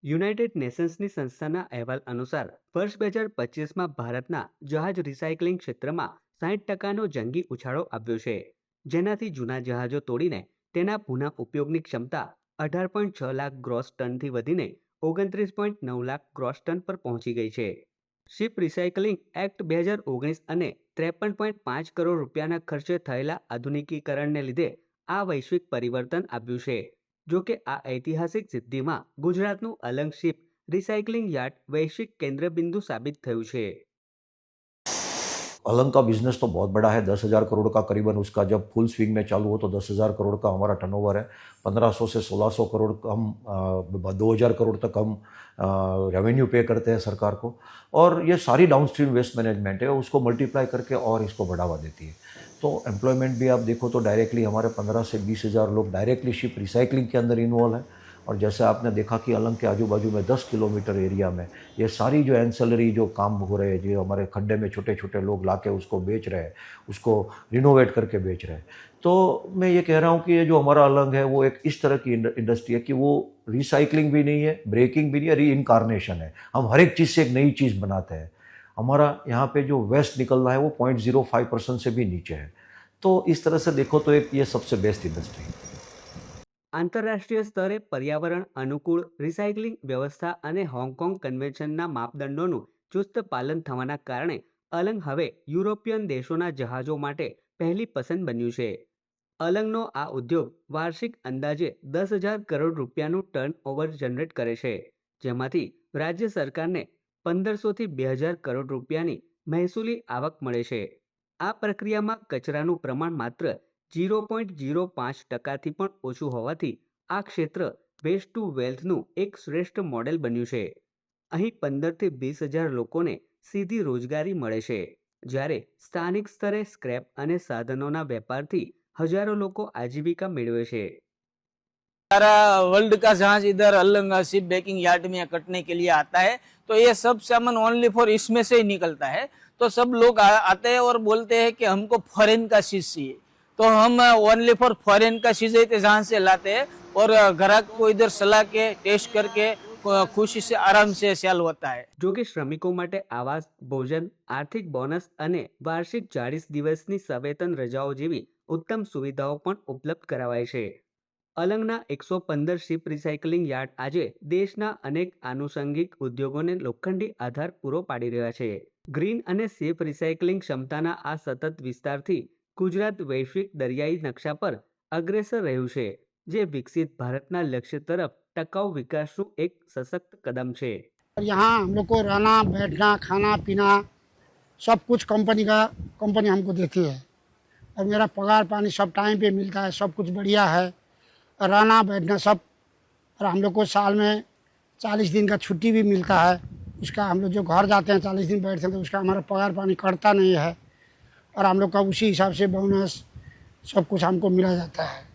United નેશન્સની સંસ્થાના અહેવાલ અનુસાર વર્ષ 2025માં ભારતના જહાજ રિસાયકલિંગ ક્ષેત્રમાં 60%નો જંગી ઉછાળો આવ્યો છે, જેનાથી જૂના જહાજો તોડીને તેના પુનઃ ઉપયોગની ક્ષમતા 18.6 લાખ ગ્રોસ ટનથી વધીને 29.9 લાખ ગ્રોસ ટન પર પહોંચી ગઈ છે. શિપ રિસાયકલિંગ એક્ટ 2019 અને 53.5 કરોડ રૂપિયાના ખર્ચે થયેલા આધુનિકીકરણને લીધે આ વૈશ્વિક પરિવર્તન આવ્યું છે. જો કે આ ઐતિહાસિક સિદ્ધિમાં ગુજરાતનું અલંગ શિપ રિસાયકલિંગ યાર્ડ वैश्विक केंद्र बिंदु साबित થયું છે. अलंग का बिजनेस तो बहुत बड़ा है, 10,000 करोड़ का करीबन उसका जब फुल स्विंग में चालू हो तो 10,000 करोड़ का हमारा टर्नओवर है। 1,500 से 1,600 करोड़ हम 2,000 करोड़ तक हम रेवेन्यू पे करते हैं सरकार को, और ये सारी डाउनस्ट्रीम वेस्ट मैनेजमेंट है, उसको मल्टीप्लाई करके और इसको बढ़ावा देती है। तो एम्प्लॉयमेंट भी आप देखो तो डायरेक्टली हमारे 15 से 20,000 लोग डायरेक्टली शिप रिसाइकलिंग के अंदर इन्वॉल्व है। और जैसे आपने देखा कि अलंग के आजू बाजू में 10 किलोमीटर एरिया में ये सारी जो एंसेलरी जो काम हो रहे हैं, जो हमारे खड्डे में छोटे छोटे लोग लाके उसको बेच रहे हैं, उसको रिनोवेट करके बेच रहे हैं, तो मैं ये कह रहा हूँ कि ये जो हमारा अलंग है वो एक इस तरह की इंडस्ट्री है कि वो रिसाइकलिंग भी नहीं है, ब्रेकिंग भी नहीं है, री इनकारनेशन है। हम हर एक चीज़ से एक नई चीज़ बनाते हैं। हमारा यहाँ पे जो वेस्ट निकल रहा है वो 0.05% से भी नीचे है। तो इस तरह से देखो तो एक ये सबसे बेस्ट इंडस्ट्री है। આંતરરાષ્ટ્રીય સ્તરે પર્યાવરણ અનુકૂળ રિસાયકલિંગ વ્યવસ્થા અને હોંગકોંગ કન્વેન્શનના માપદંડોનું ચુસ્ત પાલન થવાના કારણે અલંગ હવે યુરોપિયન દેશોના જહાજો માટે પહેલી પસંદ બન્યું છે. અલંગનો આ ઉદ્યોગ વાર્ષિક અંદાજે 10,000 કરોડ રૂપિયાનું ટર્નઓવર જનરેટ કરે છે, જેમાંથી રાજ્ય સરકારને 1,500થી 2,000 કરોડ રૂપિયાની મહેસૂલી આવક મળે છે. આ પ્રક્રિયામાં કચરાનું પ્રમાણ માત્ર 0.05%થી પણ ઓછું હોવાથી આ ક્ષેત્ર વેસ્ટ ટુ વેલ્થનું એક શ્રેષ્ઠ મોડેલ બન્યું છે. અહીં 15થી 20,000 લોકોને સીધી રોજગારી મળે છે, જ્યારે સ્થાનિક સ્તરે સ્ક્રેપ અને સાધનોના વેપારથી હજારો લોકો આજીવિકા મેળવે છે. सारा वर्ल्ड का जहाज इधर अलंग शिप ब्रेकिंग यार्ड में कटने के लिए आता है, तो ये सब सामान ओनली फॉर इसमें से ही निकलता है। तो सब लोग आते हैं और बोलते हैं कि हमको फॉरेन का चीज चाहिए, तो हम ओनली फॉर फॉरेन का चीज जहाँ से लाते हैं और ग्राहक को इधर सलाह के टेस्ट करके खुशी से आराम से सेल होता है। જો કે શ્રમિકો માટે આવાસ, ભોજન, આર્થિક બોનસ અને વાર્ષિક 40 દિવસની સવેતન રજાઓ જેવી ઉત્તમ સુવિધાઓ પણ ઉપલબ્ધ કરાવાય છે. અલંગના 115 શિપ રિસાયકલિંગ યાર્ડ આજે દેશના અનેક આનુષંગિક ઉદ્યોગોને લોખંડી આધાર પૂરો પાડી રહ્યા છે. ગ્રીન અને સેફ રિસાયકલિંગ ક્ષમતાના આ સતત વિસ્તારથી ગુજરાત વૈશ્વિક દરિયાઈ નકશા પર અગ્રેસર રહ્યું છે, જે વિકસિત ભારતના લક્ષ્ય તરફ ટકાઉ વિકાસનું એક સશક્ત કદમ છે. यहाँ हम लोग को रहना, बैठना, खाना पीना सब कुछ कंपनी हमको देती है, और मेरा पगार पानी सब टाइम पे मिलता है, सब कुछ बढ़िया है, रहना बैठना सब। और हम लोग को साल में 40 दिन का छुट्टी भी मिलता है, उसका हम लोग जो घर जाते हैं 40 दिन बैठते हैं तो उसका हमारा पगार पानी कटता नहीं है, और हम लोग का उसी हिसाब से बोनस सब कुछ हमको मिला जाता है।